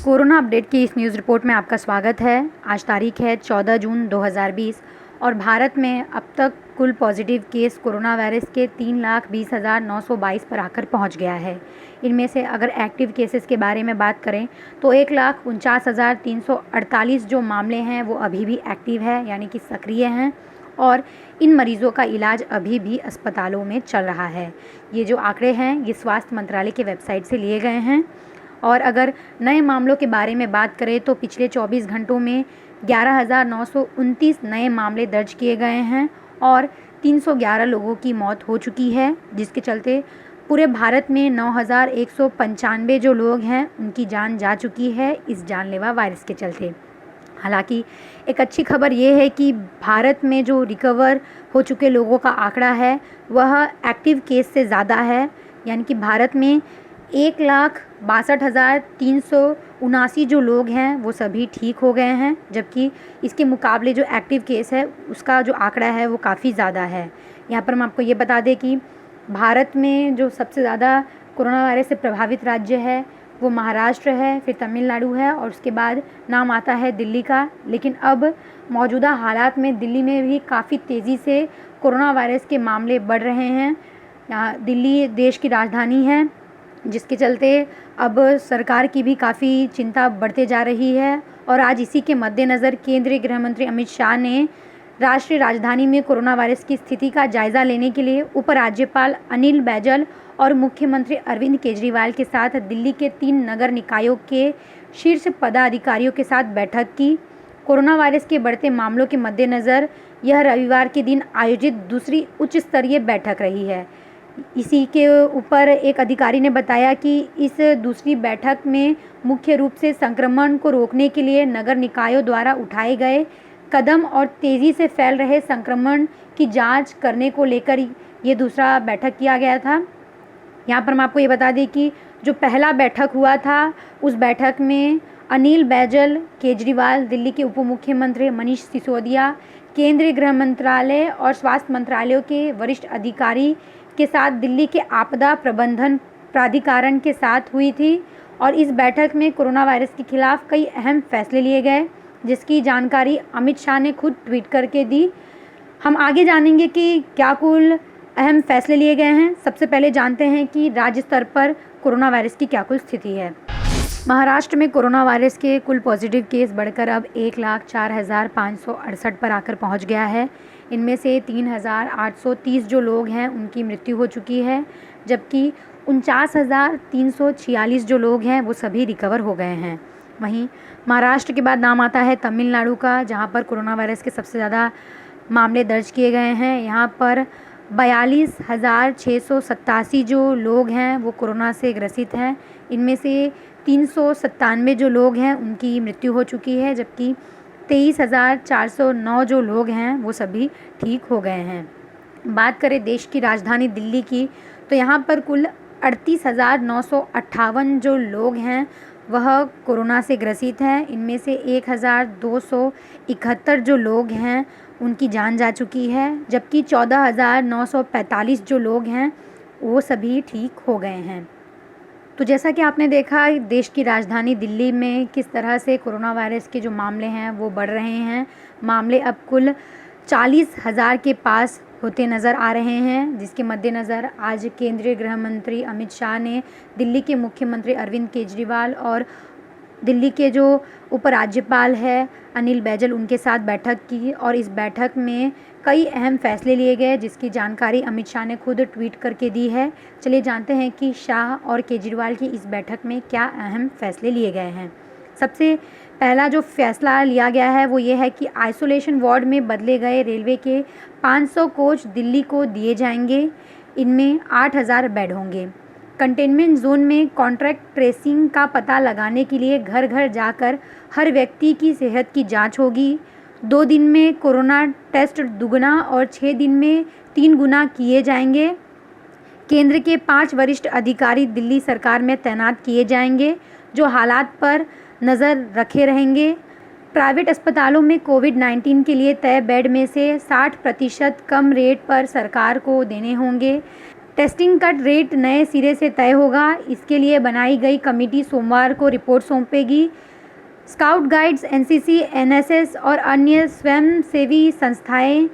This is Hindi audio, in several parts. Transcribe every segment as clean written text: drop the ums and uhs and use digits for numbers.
कोरोना अपडेट की इस न्यूज़ रिपोर्ट में आपका स्वागत है। आज तारीख है 14 जून 2020 और भारत में अब तक कुल पॉजिटिव केस कोरोना वायरस के 3,20,922 पर आकर पहुंच गया है। इनमें से अगर एक्टिव केसेस के बारे में बात करें तो 1,49,348 जो मामले हैं वो अभी भी एक्टिव है, यानी कि सक्रिय हैं, और इन मरीज़ों का इलाज अभी भी अस्पतालों में चल रहा है। ये जो आंकड़े हैं ये स्वास्थ्य मंत्रालय के वेबसाइट से लिए गए हैं। और अगर नए मामलों के बारे में बात करें तो पिछले 24 घंटों में 11,929 नए मामले दर्ज किए गए हैं और 311 लोगों की मौत हो चुकी है, जिसके चलते पूरे भारत में 9,195 जो लोग हैं उनकी जान जा चुकी है इस जानलेवा वायरस के चलते। हालांकि एक अच्छी खबर ये है कि भारत में जो रिकवर हो चुके लोगों का आंकड़ा है वह एक्टिव केस से ज़्यादा है, यानी कि भारत में 1,62,379 जो लोग हैं वो सभी ठीक हो गए हैं, जबकि इसके मुकाबले जो एक्टिव केस है उसका जो आंकड़ा है वो काफ़ी ज़्यादा है। यहाँ पर हम आपको ये बता दें कि भारत में जो सबसे ज़्यादा कोरोना वायरस से प्रभावित राज्य है वो महाराष्ट्र है, फिर तमिलनाडु है और उसके बाद नाम आता है दिल्ली का। लेकिन अब मौजूदा हालात में दिल्ली में भी काफ़ी तेज़ी से कोरोना वायरस के मामले बढ़ रहे हैं। यहाँ दिल्ली देश की राजधानी है, जिसके चलते अब सरकार की भी काफ़ी चिंता बढ़ते जा रही है। और आज इसी के मद्देनज़र केंद्रीय गृह मंत्री अमित शाह ने राष्ट्रीय राजधानी में कोरोना वायरस की स्थिति का जायज़ा लेने के लिए उपराज्यपाल अनिल बैजल और मुख्यमंत्री अरविंद केजरीवाल के साथ दिल्ली के 3 नगर निकायों के शीर्ष पदाधिकारियों के साथ बैठक की। कोरोना वायरस के बढ़ते मामलों के मद्देनज़र यह रविवार के दिन आयोजित दूसरी उच्च स्तरीय बैठक रही है। इसी के ऊपर एक अधिकारी ने बताया कि इस दूसरी बैठक में मुख्य रूप से संक्रमण को रोकने के लिए नगर निकायों द्वारा उठाए गए कदम और तेज़ी से फैल रहे संक्रमण की जांच करने को लेकर ये दूसरा बैठक किया गया था। यहाँ पर मैं आपको ये बता दें कि जो पहला बैठक हुआ था उस बैठक में अनिल बैजल, केजरीवाल, दिल्ली के उप मुख्यमंत्री मनीष सिसोदिया, केंद्रीय गृह मंत्रालय और स्वास्थ्य मंत्रालयों के वरिष्ठ अधिकारी के साथ दिल्ली के आपदा प्रबंधन प्राधिकरण के साथ हुई थी। और इस बैठक में कोरोना वायरस के खिलाफ कई अहम फैसले लिए गए, जिसकी जानकारी अमित शाह ने खुद ट्वीट करके दी। हम आगे जानेंगे कि क्या कुल अहम फैसले लिए गए हैं। सबसे पहले जानते हैं कि राज्य स्तर पर कोरोना वायरस की क्या कुल स्थिति है। महाराष्ट्र में कोरोना वायरस के कुल पॉजिटिव केस बढ़कर अब 1,04,568 पर आकर पहुंच गया है। इनमें से 3,830 जो लोग हैं उनकी मृत्यु हो चुकी है, जबकि 49,346 जो लोग हैं वो सभी रिकवर हो गए हैं। वहीं महाराष्ट्र के बाद नाम आता है तमिलनाडु का, जहां पर कोरोना वायरस के सबसे ज़्यादा मामले दर्ज किए गए हैं। यहाँ पर 42,687 जो लोग हैं वो कोरोना से ग्रसित हैं। इनमें से 397 जो लोग हैं उनकी मृत्यु हो चुकी है, जबकि 23,409 जो लोग हैं वो सभी ठीक हो गए हैं। बात करें देश की राजधानी दिल्ली की तो यहाँ पर कुल 38,958 जो लोग हैं वह कोरोना से ग्रसित हैं। इनमें से 1,271 जो लोग हैं उनकी जान जा चुकी है, जबकि 14,945 जो लोग हैं वो सभी ठीक हो गए हैं। तो जैसा कि आपने देखा देश की राजधानी दिल्ली में किस तरह से कोरोना वायरस के जो मामले हैं वो बढ़ रहे हैं। मामले अब कुल 40,000 के पास होते नज़र आ रहे हैं, जिसके मद्देनज़र आज केंद्रीय गृह मंत्री अमित शाह ने दिल्ली के मुख्यमंत्री अरविंद केजरीवाल और दिल्ली के जो उपराज्यपाल है अनिल बैजल उनके साथ बैठक की। और इस बैठक में कई अहम फैसले लिए गए, जिसकी जानकारी अमित शाह ने खुद ट्वीट करके दी है। चलिए जानते हैं कि शाह और केजरीवाल की इस बैठक में क्या अहम फैसले लिए गए हैं। सबसे पहला जो फैसला लिया गया है वो ये है कि आइसोलेशन वार्ड में बदले गए रेलवे के 500 कोच दिल्ली को दिए जाएंगे। इनमें 8,000 बेड होंगे। कंटेनमेंट जोन में कॉन्ट्रैक्ट ट्रेसिंग का पता लगाने के लिए घर घर जाकर हर व्यक्ति की सेहत की जांच होगी। 2 दिन में कोरोना टेस्ट दुगना और 6 दिन में 3 गुना किए जाएंगे। केंद्र के 5 वरिष्ठ अधिकारी दिल्ली सरकार में तैनात किए जाएंगे, जो हालात पर नज़र रखे रहेंगे। प्राइवेट अस्पतालों में कोविड-19 के लिए तय बेड में से 60% कम रेट पर सरकार को देने होंगे। टेस्टिंग का रेट नए सिरे से तय होगा। इसके लिए बनाई गई कमेटी सोमवार को रिपोर्ट सौंपेगी। स्काउट गाइड्स, एनसीसी, एनएसएस और अन्य स्वयंसेवी संस्थाएं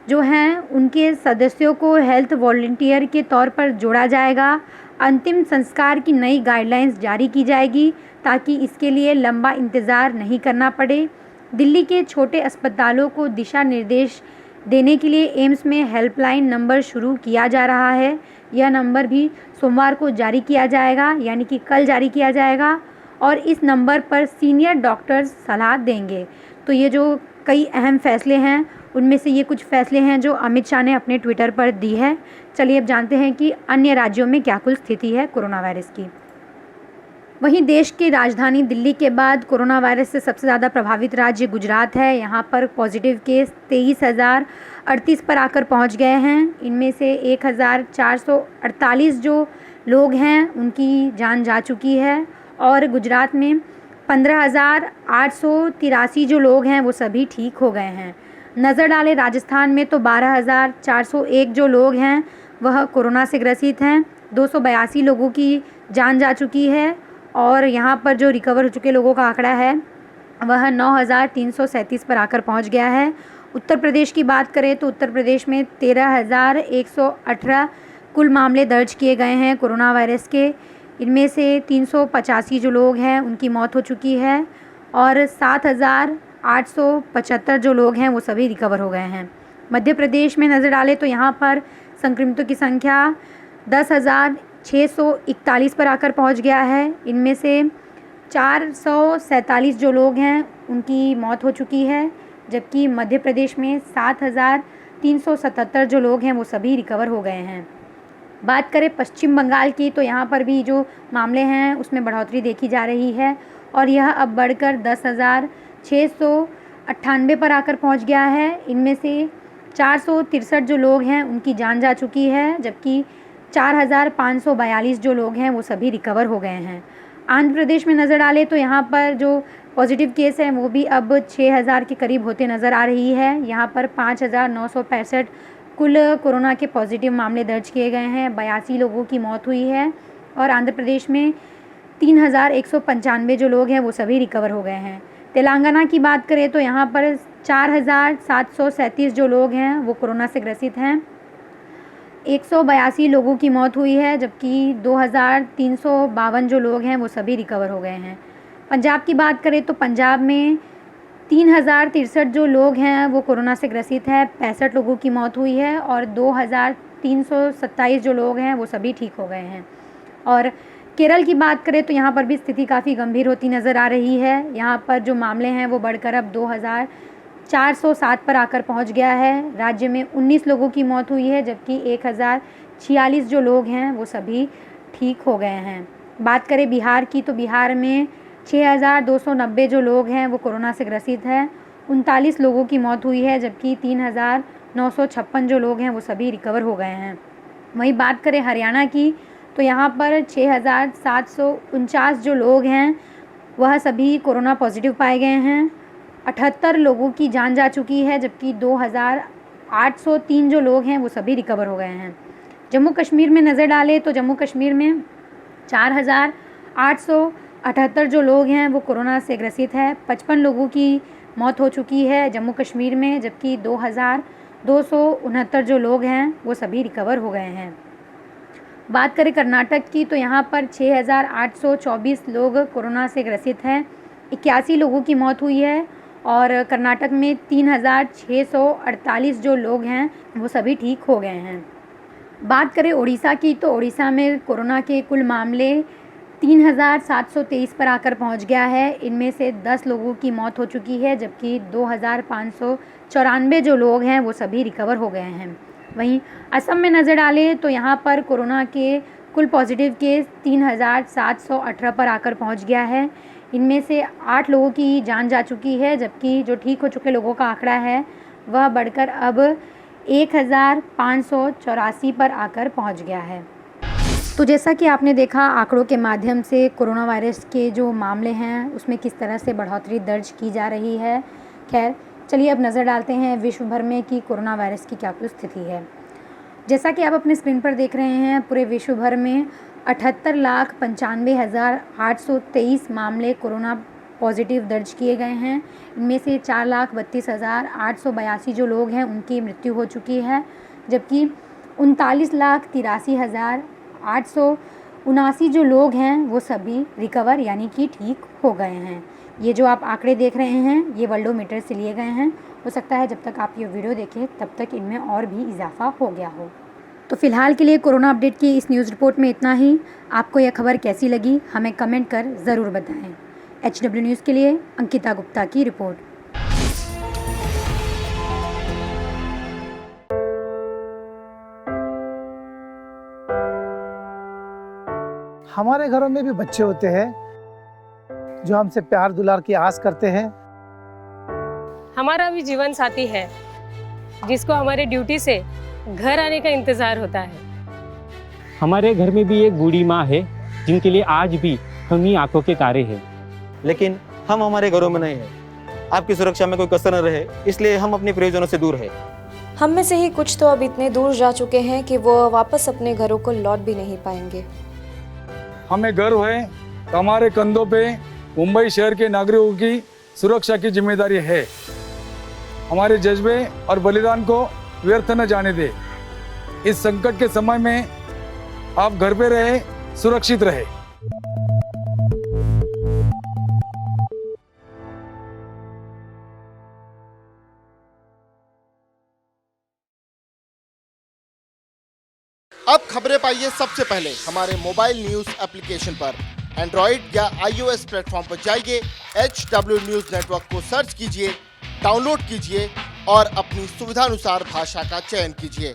जो हैं उनके सदस्यों को हेल्थ वॉलंटियर के तौर पर जोड़ा जाएगा। अंतिम संस्कार की नई गाइडलाइंस जारी की जाएगी ताकि इसके लिए लंबा इंतज़ार नहीं करना पड़े। दिल्ली के छोटे अस्पतालों को दिशा निर्देश देने के लिए एम्स में हेल्पलाइन नंबर शुरू किया जा रहा है। यह नंबर भी सोमवार को जारी किया जाएगा, यानी कि कल जारी किया जाएगा और इस नंबर पर सीनियर डॉक्टर्स सलाह देंगे। तो ये जो कई अहम फैसले हैं उनमें से ये कुछ फैसले हैं जो अमित शाह ने अपने ट्विटर पर दी है। चलिए अब जानते हैं कि अन्य राज्यों में क्या कुल स्थिति है कोरोना वायरस की। वहीं देश की राजधानी दिल्ली के बाद कोरोना वायरस से सबसे ज़्यादा प्रभावित राज्य गुजरात है। यहाँ पर पॉजिटिव केस 23,038 पर आकर पहुँच गए हैं। इनमें से 1,448 जो लोग हैं उनकी जान जा चुकी है और गुजरात में 15,883 जो लोग हैं वो सभी ठीक हो गए हैं। नज़र डालें राजस्थान में तो 12,401 जो लोग हैं वह कोरोना से ग्रसित हैं। 282 लोगों की जान जा चुकी है और यहाँ पर जो रिकवर हो चुके लोगों का आंकड़ा है वह 9,337 पर आकर पहुँच गया है। उत्तर प्रदेश की बात करें तो उत्तर प्रदेश में 13,118 कुल मामले दर्ज किए गए हैं कोरोना वायरस के। इनमें से 385 जो लोग हैं उनकी मौत हो चुकी है और 7,875 जो लोग हैं वो सभी रिकवर हो गए हैं। मध्य प्रदेश में नज़र डालें तो यहाँ पर संक्रमितों की संख्या 10,641 पर आकर पहुँच गया है। इनमें से 447 जो लोग हैं उनकी मौत हो चुकी है, जबकि मध्य प्रदेश में 7,377 जो लोग हैं वो सभी रिकवर हो गए हैं। बात करें पश्चिम बंगाल की तो यहाँ पर भी जो मामले हैं उसमें बढ़ोतरी देखी जा रही है और यह अब बढ़कर 10,698 पर आकर पहुँच गया है। इनमें से 463 जो लोग हैं उनकी जान जा चुकी है, जबकि 4,542 जो लोग हैं वो सभी रिकवर हो गए हैं। आंध्र प्रदेश में नज़र डालें तो यहाँ पर जो पॉजिटिव केस है वो भी अब 6,000 के करीब होते नज़र आ रही है। यहाँ पर 5,965 कुल कोरोना के पॉजिटिव मामले दर्ज किए गए हैं। 82 लोगों की मौत हुई है और आंध्र प्रदेश में 3,195 जो लोग हैं वो सभी रिकवर हो गए हैं। तेलंगाना की बात करें तो यहाँ पर 4,737 जो लोग हैं वो कोरोना से ग्रसित हैं। 182 लोगों की मौत हुई है, जबकि 2,352 जो लोग हैं वो सभी रिकवर हो गए हैं। पंजाब की बात करें तो पंजाब में 3,063 जो लोग हैं वो कोरोना से ग्रसित हैं। 65 लोगों की मौत हुई है और 2,327 जो लोग हैं वो सभी ठीक हो गए हैं। और केरल की बात करें तो यहाँ पर भी स्थिति काफ़ी गंभीर होती नज़र आ रही है। यहाँ पर जो मामले हैं वो बढ़कर अब 2,407 पर आकर पहुँच गया है। राज्य में 19 लोगों की मौत हुई है, जबकि 1,046 जो लोग हैं वो सभी ठीक हो गए हैं। बात करें बिहार की तो बिहार में 6,290 जो लोग हैं वो कोरोना से ग्रसित हैं। 39 लोगों की मौत हुई है, जबकि 3,956 जो लोग हैं वो सभी रिकवर हो गए हैं। वहीं बात करें हरियाणा की तो यहाँ पर 6,749 जो लोग हैं वह सभी कोरोना पॉजिटिव पाए गए हैं। 78 लोगों की जान जा चुकी है, जबकि 2,803 जो लोग हैं वो सभी रिकवर हो गए हैं। जम्मू कश्मीर में नज़र डालें तो जम्मू कश्मीर में 4,878 जो लोग हैं वो कोरोना से ग्रसित है। 55 लोगों की मौत हो चुकी है जम्मू कश्मीर में, जबकि 2,269 जो लोग हैं वो सभी रिकवर हो गए हैं। बात करें कर्नाटक की तो यहाँ पर 6,824 लोग कोरोना से ग्रसित हैं। 81 लोगों की मौत हुई है और कर्नाटक में 3,648 जो लोग हैं वो सभी ठीक हो गए हैं। बात करें उड़ीसा की तो उड़ीसा में कोरोना के कुल मामले 3,723 पर आकर पहुंच गया है। इनमें से 10 लोगों की मौत हो चुकी है, जबकि 2,594 जो लोग हैं वो सभी रिकवर हो गए हैं। वहीं असम में नज़र डालें तो यहाँ पर कोरोना के कुल पॉजिटिव केस 3,718 पर आकर पहुँच गया है। इनमें से 8 लोगों की जान जा चुकी है, जबकि जो ठीक हो चुके लोगों का आंकड़ा है वह बढ़कर अब 1,584 पर आकर पहुंच गया है। तो जैसा कि आपने देखा आंकड़ों के माध्यम से कोरोना वायरस के जो मामले हैं उसमें किस तरह से बढ़ोतरी दर्ज की जा रही है। खैर चलिए अब नज़र डालते हैं विश्व भर में कि कोरोना वायरस की क्या कुछ स्थिति है। जैसा कि आप अपने स्क्रीन पर देख रहे हैं, पूरे विश्व भर में 78,95,823 मामले कोरोना पॉजिटिव दर्ज किए गए हैं। इनमें से 4,32,882 जो लोग हैं उनकी मृत्यु हो चुकी है, जबकि 39,83,879 जो लोग हैं वो सभी रिकवर यानी कि ठीक हो गए हैं। ये जो आप आंकड़े देख रहे हैं ये वर्ल्डोमीटर से लिए गए हैं। हो सकता है जब तक आप ये वीडियो देखें तब तक इनमें और भी इजाफा हो गया हो। तो फ़िलहाल के लिए कोरोना अपडेट की इस न्यूज़ रिपोर्ट में इतना ही। आपको यह खबर कैसी लगी हमें कमेंट कर ज़रूर बताएं। HW न्यूज़ के लिए अंकिता गुप्ता की रिपोर्ट। हमारे घरों में भी बच्चे होते हैं जो हमसे प्यार दुलार की आस करते हैं। हमारा भी जीवन साथी है जिसको हमारे ड्यूटी से घर आने का इंतजार होता है। हमारे घर में भी एक बूढ़ी माँ है जिनके लिए आज भी हम ही आंखों के तारे हैं। लेकिन हम हमारे घरों में नहीं हैं। आपकी सुरक्षा में कोई कसर न रहे इसलिए हम अपने प्रियजनों से दूर हैं। हम में से ही कुछ तो अब इतने दूर जा चुके हैं कि वो वापस अपने घरों को लौट भी नहीं पाएंगे। हमें गर्व है कि हमारे कंधों पे मुंबई शहर के नागरिकों की सुरक्षा की जिम्मेदारी है। हमारे जज्बे और बलिदान को व्यर्थ न जाने दे। इस संकट के समय में आप घर पे रहे, सुरक्षित रहे। अब खबरें पाइए सबसे पहले हमारे मोबाइल न्यूज एप्लीकेशन पर। एंड्रॉइड या iOS प्लेटफॉर्म पर जाइए, HW न्यूज नेटवर्क को सर्च कीजिए, डाउनलोड कीजिए और अपनी सुविधानुसार भाषा का चयन कीजिए।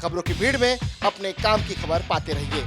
खबरों की भीड़ में अपने काम की खबर पाते रहिए।